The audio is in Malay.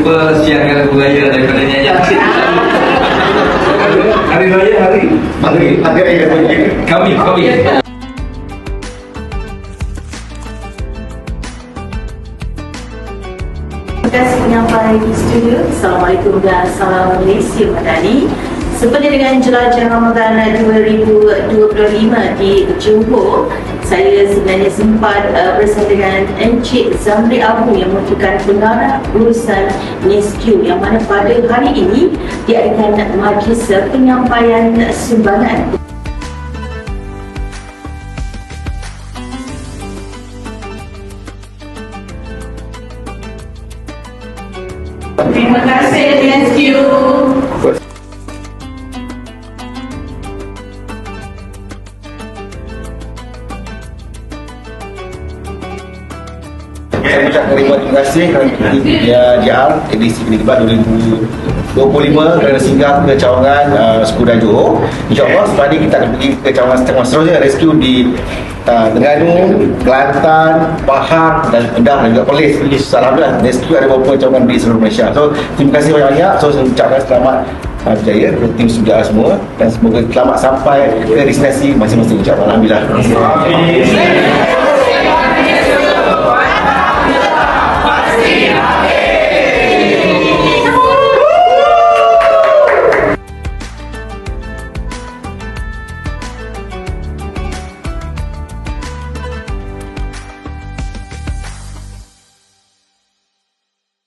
jumpa siangkan lagu raya daripada nyanyian. Hari raya hari raya Kami. Terima kasih penyampai di studio. Assalamualaikum dan salam Malaysia Madani. Seperti dengan jelajah Ramadan 2025 di Johor, saya sebenarnya sempat bersama dengan Encik Zamri Abu yang merupakan pengarah urusan NESQ, yang mana pada hari ini diadakan majlis penyampaian sumbangan. Terima kasih NESQ. Saya ucapkan terima kasih kerana JR edisi Kedai 2025 kerana singgah ke cawangan Sekudan Johor. InsyaAllah selepas ini kita akan pergi ke cawangan seterusnya rescue di Terengganu, Kelantan, Pahang dan Kedah dan juga Perlis. Alhamdulillah rescue ada beberapa cawangan di seluruh Malaysia. So terima kasih banyak-banyak. So saya ucapkan selamat berjaya kepada tim sudah semua dan semoga selamat sampai ke destinasi masing-masing. InsyaAllah. Alhamdulillah.